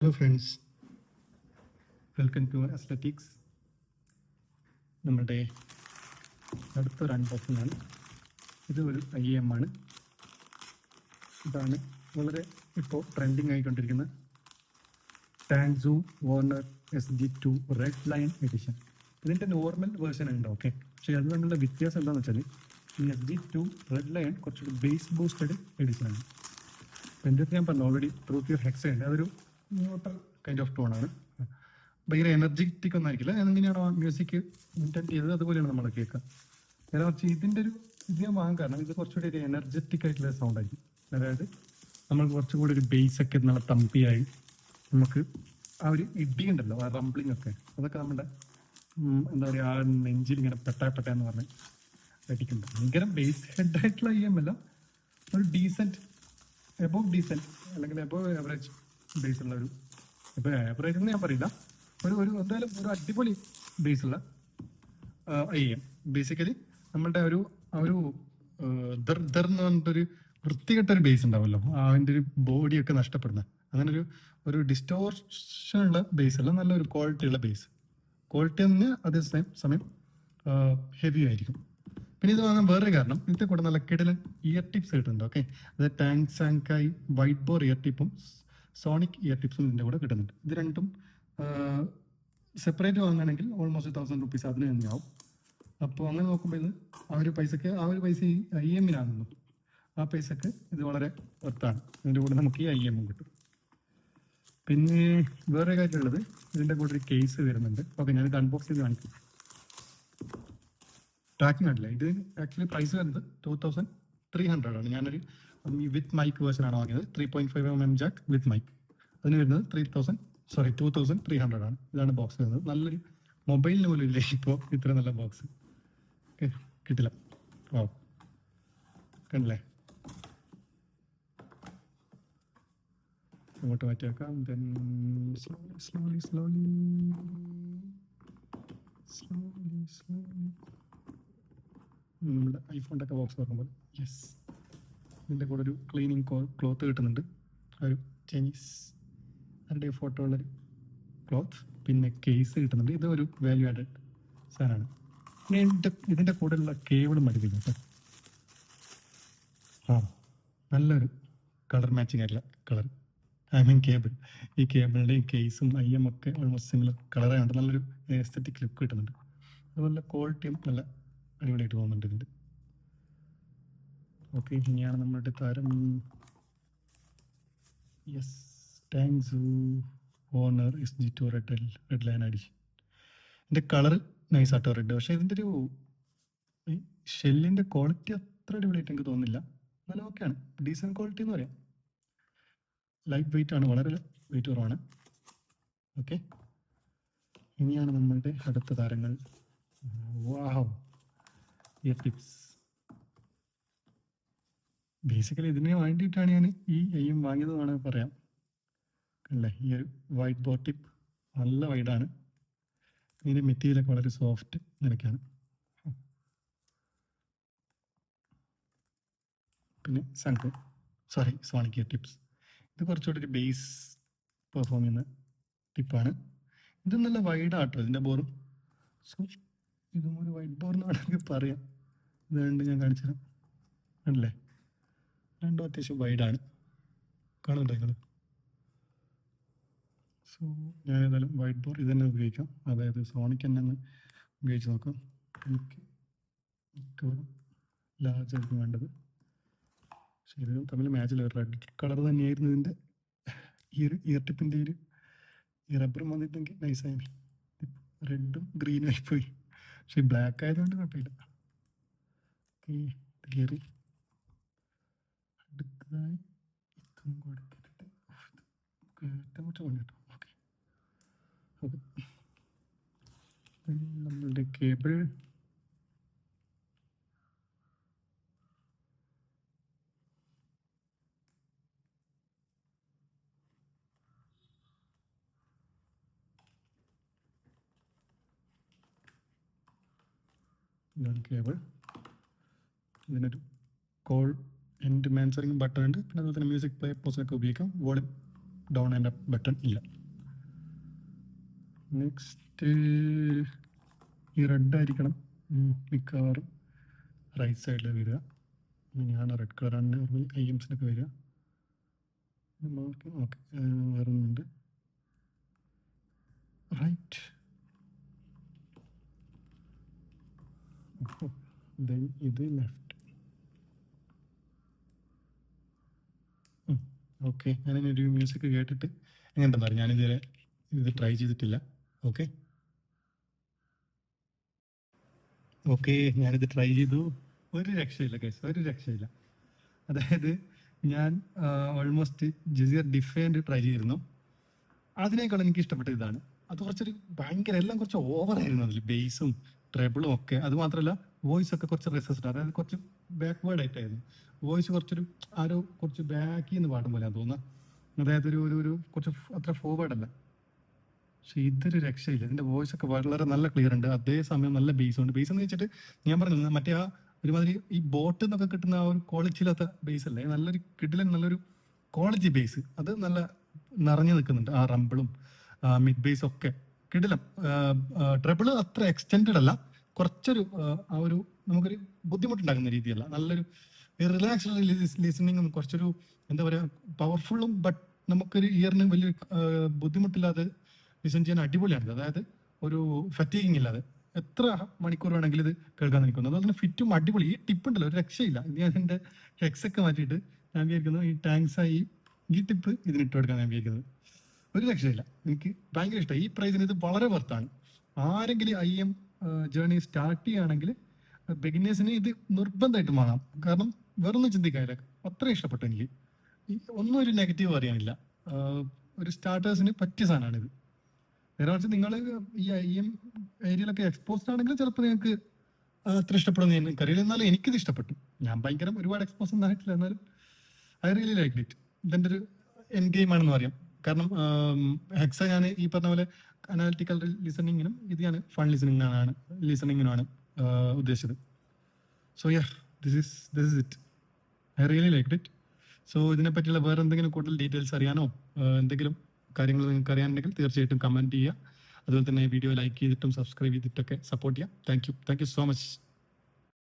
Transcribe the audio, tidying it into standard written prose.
Hello friends, welcome to athletics. നമ്മുടെ അടുത്തൊരു unboxing ആണ്. ഇത് ഒരു IEM ആണ്. ഇതാണ് വളരെ ഇപ്പോൾ ട്രെൻഡിങ് ആയിക്കൊണ്ടിരിക്കുന്ന Tangzu Wan'er SG2 red lion edition. ഇതിൻ്റെ നോർമൽ വേർഷൻ ഉണ്ട്, ഓക്കെ. പക്ഷേ അത് തമ്മിലുള്ള വ്യത്യാസം എന്താണെന്ന് വെച്ചാൽ ഈ SG2 റെഡ് ലയൺ കുറച്ചൊരു ബേസ് ബൂസ്റ്റഡ് എഡിഷനാണ്. അപ്പോൾ എൻ്റെ അടുത്ത് ഞാൻ പറഞ്ഞു ഓൾറെഡി ട്രൂത്ത് ഹെക്സ ഉണ്ട്. അതൊരു ന്യൂട്രൽ കൈൻഡ് ഓഫ് ടോണാണ്. ഭയങ്കര എനർജറ്റിക് ഒന്നും ആയിരിക്കില്ല. എങ്ങനെയാണോ മ്യൂസിക് ഇൻറ്റൻറ്റ് ചെയ്തത് അതുപോലെയാണ് നമ്മൾ കേൾക്കുക. നേരെ കുറച്ച് ഇതിൻ്റെ ഒരു ഇത് ഞാൻ വാങ്ങാൻ കാരണം ഇത് കുറച്ചുകൂടി ഒരു എനർജറ്റിക് ആയിട്ടുള്ള സൗണ്ട് ആയിരിക്കും. അതായത് നമ്മൾ കുറച്ചുകൂടി ഒരു ബേസ് ഒക്കെ നല്ല തമ്പിയായി നമുക്ക് ആ ഒരു ഇടി ഉണ്ടല്ലോ, ആ റംബ്ലിംഗ് ഒക്കെ, അതൊക്കെ നമ്മുടെ എന്താ പറയുക, ആ നെഞ്ചിൽ ഇങ്ങനെ പെട്ടാന്ന് പറഞ്ഞ് അടിക്കും. ഭയങ്കര ബേസ് ഹെഡായിട്ടുള്ള IEM അല്ല, ഒരു ഡീസൻറ്റ് എബോവ് ഡീസൻറ്റ് അല്ലെങ്കിൽ എബോവ് ആവറേജ് ബേസ് ഉള്ള ഒരു, ഇപ്പോൾ ആവറേജ് എന്ന് ഞാൻ പറയില്ല, ഒരു എന്തായാലും ഒരു അടിപൊളി ബേസുള്ള IEM. ബേസിക്കലി നമ്മളുടെ ഒരു ദർ എന്ന് പറഞ്ഞിട്ടൊരു വൃത്തികെട്ടൊരു ബേസ് ഉണ്ടാവുമല്ലോ, അതിൻ്റെ ഒരു ബോഡിയൊക്കെ നഷ്ടപ്പെടുന്ന അങ്ങനെ ഒരു ഡിസ്റ്റോർഷൻ ഉള്ള ബേസ് അല്ല, നല്ലൊരു ക്വാളിറ്റി ഉള്ള ബേസ്. ക്വാളിറ്റി തന്നെ അതേ സമയം ഹെവി ആയിരിക്കും. പിന്നെ ഇത് വാങ്ങാൻ വേറൊരു കാരണം, ഇതിൻ്റെ കൂടെ നല്ല കിടലൻ ഇയർ ടിപ്സ് കിട്ടുന്നുണ്ട്, ഓക്കെ. അത് Tang Sancai wide bore ear ടിപ്പും സോണിക് ഇയർ ടിപ്സും ഇതിൻ്റെ കൂടെ കിട്ടുന്നുണ്ട്. ഇത് രണ്ടും സെപ്പറേറ്റ് വാങ്ങുകയാണെങ്കിൽ ഓൾമോസ്റ്റ് 1000 റുപ്പീസ് അതിന് തന്നെയാവും. അപ്പോൾ അങ്ങനെ നോക്കുമ്പോൾ ഇത് ആ ഒരു പൈസ ഈ IEM-നാകുന്നു. ആ പൈസക്ക് ഇത് വളരെ വർത്താണ്. ഇതിൻ്റെ കൂടെ നമുക്ക് ഈ IEM കിട്ടും. പിന്നെ വേറെ കാര്യമുള്ളത്, ഇതിൻ്റെ കൂടെ ഒരു കേസ് വരുന്നുണ്ട്. ഓക്കെ, ഞാനിത് അൺബോക്സ് ചെയ്ത് കാണിക്കും. ട്രാക്കിംഗ് ആയിട്ടില്ല. ഇത് ആക്ച്വലി പ്രൈസ് വരുന്നത് 2300 ആണ്. ഞാനൊരു വിത്ത് മൈക്ക് വേർഷനാണ് വാങ്ങിയത്. 3.5mm Jack with mic. അതിന് വരുന്നത് 2300 ആണ്. ഇതാണ് ബോക്സ് വരുന്നത്. നല്ലൊരു മൊബൈലിന് പോലും ഇല്ലേ ഇപ്പോൾ ഇത്ര നല്ല ബോക്സ്. ഓക്കെ, കിട്ടില്ല. ഓ, കണ്ടില്ലേ? അങ്ങോട്ട് മാറ്റി വെക്കാം. ദെൻ സ്ലോലി നമ്മുടെ ഐഫോണിൻ്റെ ഒക്കെ ബോക്സ് തുറക്കുമ്പോൾ യെസ്, ഇതിൻ്റെ കൂടെ ഒരു ക്ലീനിങ് ക്ലോത്ത് കിട്ടുന്നുണ്ട്. ഒരു ചൈനീസ് അതിൻ്റെ ഫോട്ടോ ഉള്ളൊരു ക്ലോത്ത്, പിന്നെ കേസ് കിട്ടുന്നുണ്ട്. ഇത് ഒരു വാല്യൂ ആഡഡ് സാധനമാണ്. ഇതിൻ്റെ കൂടെയുള്ള കേബിൾ മടിപ്പിക്കും കേട്ടോ. നല്ലൊരു കളർ മാച്ചിങ് ആയിട്ടുള്ള കളർ, ഐ മീൻ കേബിൾ. ഈ കേബിളിൻ്റെയും കേസും IEM ഒക്കെ ഓൾമോസ്റ്റ് സിമിലർ കളറായതുകൊണ്ട് നല്ലൊരു എസ്തെറ്റിക് ലുക്ക് കിട്ടുന്നുണ്ട്. അതുപോലെ ക്വാളിറ്റിയും നല്ല അടിപൊളിയായിട്ട് പോകുന്നുണ്ട് ഇതിൻ്റെ. ഓക്കെ, ഇനിയാണ് നമ്മളുടെ താരം. Yes, Tangzu Wan'er SG2 red lion edition. ഇതിൻ്റെ കളർ നൈസാട്ടോ, റെഡ്. പക്ഷേ ഇതിൻ്റെ ഒരു ഷെല്ലിൻ്റെ ക്വാളിറ്റി അത്ര അടിപൊളിയായിട്ട് എനിക്ക് തോന്നുന്നില്ല. നല്ല ഓക്കെയാണ്, ഡീസൻറ്റ് ക്വാളിറ്റി എന്ന് പറയാം. ലൈറ്റ് വെയിറ്റ് ആണ്, വളരെ വെയിറ്റ് കുറവാണ്. ഓക്കെ, ഇനിയാണ് നമ്മളുടെ അടുത്ത താരങ്ങൾ. വാവ്, ഇയർ ടിപ്സ്. ബേസിക്കലി ഇതിന് വേണ്ടിയിട്ടാണ് ഞാൻ ഈ IEM വാങ്ങിയത് വേണമെങ്കിൽ പറയാം. അല്ലേ, ഈ ഒരു വൈറ്റ് ബോർ ടിപ്പ് നല്ല വൈഡാണ്. ഇതിൻ്റെ മെറ്റീരിയലൊക്കെ വളരെ സോഫ്റ്റ് നിലയ്ക്കാണ്. പിന്നെ സോണിക് ഇയർ ടിപ്സ്. ഇത് കുറച്ചുകൂടി ഒരു ബേസ് പെർഫോം ചെയ്യുന്ന ടിപ്പാണ്. ഇത് നല്ല വൈഡാട്ടോ ഇതിൻ്റെ ബോറും. സോ ഇതും ഒരു വൈറ്റ് ബോർ എന്ന് വേണമെങ്കിൽ പറയാം. ഇത് രണ്ടും ഞാൻ കാണിച്ചു തരാം. അല്ലേ, രണ്ടും അത്യാവശ്യം വൈഡാണ്, കാണുന്നുണ്ടോ നിങ്ങൾ? സോ ഞാൻ ഏതായാലും വൈറ്റ് ബോർ ഇത് തന്നെ ഉപയോഗിക്കാം. അതായത് സോണിക് തന്നെ ഒന്ന് ഉപയോഗിച്ച് നോക്കാം. എനിക്ക് മിക്കവാറും ലാർജ് ആയിരിക്കും വേണ്ടത്. പക്ഷേ ഇത് തമ്മിൽ മാച്ചില്ല. റെഡ് കളർ തന്നെയായിരുന്നു ഇതിൻ്റെ ഈ ഒരു ഇയർ ടിപ്പിൻ്റെ ഈ റബ്ബറും വന്നിട്ടുണ്ടെങ്കിൽ നൈസായി. റെഡും ഗ്രീനും ആയിപ്പോയി. പക്ഷേ ബ്ലാക്ക് ആയതുകൊണ്ട് കുഴപ്പമില്ല. ഓക്കെ, കയറി അടുത്തതായി ഇതും കൊടുത്തിട്ട് ഏറ്റവും പണി കേട്ടോ. ഓക്കെ ഓക്കെ, നമ്മളുടെ കേബിൾ. ഇതാണ് കേബിൾ. ഇതിനൊരു കോൾ എൻഡ് മാൻസറിങ് ബട്ടൺ ഉണ്ട്. പിന്നെ അതുപോലെ തന്നെ മ്യൂസിക് പ്ലേ പോസിനൊക്കെ ഉപയോഗിക്കാം. Volume down and up button ഇല്ല. നെക്സ്റ്റ് ഈ റെഡ് ആയിരിക്കണം മിക്കവാറും റൈറ്റ് സൈഡിൽ വരിക. ഞാൻ റെഡ് കളറാണ് IMസിനൊക്കെ വരിക. ഓക്കെ വരുന്നുണ്ട് റൈറ്റ്. ഇത് ലെഫ്റ്റ്. ഓക്കെ, ഞാനിങ്ങനൊരു മ്യൂസിക് കേട്ടിട്ട് എങ്ങനെയുണ്ടെന്ന് പറയാം. ഞാനിതുവരെ ഇത് ട്രൈ ചെയ്തിട്ടില്ല. ഓക്കെ ഞാനിത് ട്രൈ ചെയ്തു. ഒരു രക്ഷയില്ല ഗൈസ്, ഒരു രക്ഷയില്ല. അതായത് ഞാൻ ഓൾമോസ്റ്റ് ജസീർ ഡിഫൈൻഡ് ട്രൈ ചെയ്തിരുന്നു. അതിനേക്കാൾ എനിക്ക് ഇഷ്ടപ്പെട്ട ഇതാണ്. അത് കുറച്ചൊരു ഭയങ്കര എല്ലാം കുറച്ച് ഓവറായിരുന്നു അതിൽ, ബേസും ട്രെബിളും ഒക്കെ. അത് മാത്രമല്ല വോയിസ് ഒക്കെ കുറച്ച് റെസിസ്റ്റ്, അതായത് കുറച്ച് ബാക്ക്വേർഡ് ആയിട്ടായിരുന്നു വോയിസ്. കുറച്ചൊരു ആരോ കുറച്ച് ബാക്കിൽ നിന്ന് പാടും പോലെയാണ് തോന്നുന്നത്. അതായത് ഒരു കുറച്ച് അത്ര ഫോർവേഡ് അല്ല. പക്ഷെ ഇതൊരു രക്ഷയില്ല. ഇതിന്റെ വോയിസ് ഒക്കെ വളരെ നല്ല ക്ലിയർ ഉണ്ട്, അതേസമയം നല്ല ബേസ് ഉണ്ട്. ബേസ് എന്ന് വെച്ചിട്ട് ഞാൻ പറഞ്ഞില്ല, മറ്റേ ആ ഒരുമാതിരി ഈ ബോട്ട് എന്നൊക്കെ കിട്ടുന്ന ആ ഒരു ക്വാളിറ്റി ഇല്ലാത്ത ബേസ് അല്ലേ, നല്ലൊരു കിടിലൻ നല്ലൊരു ക്വാളിറ്റി ബേസ്. അത് നല്ല നിറഞ്ഞു നിൽക്കുന്നുണ്ട്. ആ റംബിളും മിഡ് ബേസ് ഒക്കെ കിടിലം. ട്രബിള് അത്ര എക്സ്റ്റെൻഡഡ് അല്ല, കുറച്ചൊരു ആ ഒരു നമുക്കൊരു ബുദ്ധിമുട്ടുണ്ടാകുന്ന രീതിയല്ല. നല്ലൊരു റിലാക്സ്ഡ് ലിസണിങ്ങും കുറച്ചൊരു എന്താ പറയുക പവർഫുള്ളും, ബട്ട് നമുക്കൊരു ഇയറിന് വലിയ ബുദ്ധിമുട്ടില്ലാതെ ലിസൺ ചെയ്യാൻ അടിപൊളിയാണ്. അതായത് ഒരു ഫറ്റീഗിങ് ഇല്ലാതെ എത്ര മണിക്കൂർ വേണമെങ്കിലും ഇത് കേൾക്കാൻ നിൽക്കുന്നു. അതുപോലെ തന്നെ ഫിറ്റും അടിപൊളി. ഈ ടിപ്പ് ഉണ്ടല്ലോ ഒരു രക്ഷയില്ല. ഇത് ഞാൻ എൻ്റെ ഹെക്സൊക്കെ മാറ്റിയിട്ട് ഞാൻ വിചാരിക്കുന്നു ഈ ടാങ്ക്സായി ഈ ടിപ്പ് ഇതിനിട്ട് കൊടുക്കാൻ ഞാൻ വിചാരിക്കുന്നത്. ഒരു രക്ഷയില്ല, എനിക്ക് ഭയങ്കര ഇഷ്ടമായി. ഈ പ്രൈസിന് ഇത് വളരെ വർത്താണ്. ആരെങ്കിലും IM ജേർണി സ്റ്റാർട്ട് ചെയ്യുകയാണെങ്കിൽ ബിഗിനേഴ്സിന് ഇത് നിർബന്ധമായിട്ടും വാങ്ങാം. കാരണം വേറൊന്നും ചിന്തിക്കാനില്ല, അത്ര ഇഷ്ടപ്പെട്ടു എനിക്ക്. ഒന്നും ഒരു നെഗറ്റീവ് പറയാനില്ല. ഒരു സ്റ്റാർട്ടേഴ്സിന് പറ്റിയ സാധനമാണിത്. നേരെ മറിച്ച് നിങ്ങൾ ഈ IM ഏരിയയിലൊക്കെ എക്സ്പോസ്ഡ് ആണെങ്കിൽ ചിലപ്പോൾ നിങ്ങൾക്ക് അത്ര ഇഷ്ടപ്പെടുന്ന എനിക്കറിയില്ല. എന്നാലും എനിക്കിത് ഇഷ്ടപ്പെട്ടു. ഞാൻ ഭയങ്കര ഒരുപാട് എക്സ്പോസ് ഒന്നും ആയിട്ടില്ല, എന്നാലും ഐ റിയലി ലൈക്ക് ഇറ്റ്. ഇതെൻ്റെ ഒരു എൻ ഗെയിം ആണെന്ന് പറയാം. കാരണം ഹെക്സ ഞാൻ ഈ പറഞ്ഞ പോലെ അനാലിറ്റിക്കൽ ലിസണിങ്ങിനും ഇത് ഞാൻ ഫൺ ലിസണിങ്ങിനുമാണ് ഉദ്ദേശിച്ചത്. So this is it. I really like it. So ഇതിനെപ്പറ്റിയുള്ള വേറെ എന്തെങ്കിലും കൂടുതൽ ഡീറ്റെയിൽസ് അറിയാനോ എന്തെങ്കിലും കാര്യങ്ങൾ നിങ്ങൾക്ക് അറിയാനുണ്ടെങ്കിൽ തീർച്ചയായിട്ടും കമൻറ്റ് ചെയ്യുക. അതുപോലെ തന്നെ വീഡിയോ ലൈക്ക് ചെയ്തിട്ടും സബ്സ്ക്രൈബ് ചെയ്തിട്ടൊക്കെ സപ്പോർട്ട് ചെയ്യുക. Thank you so much.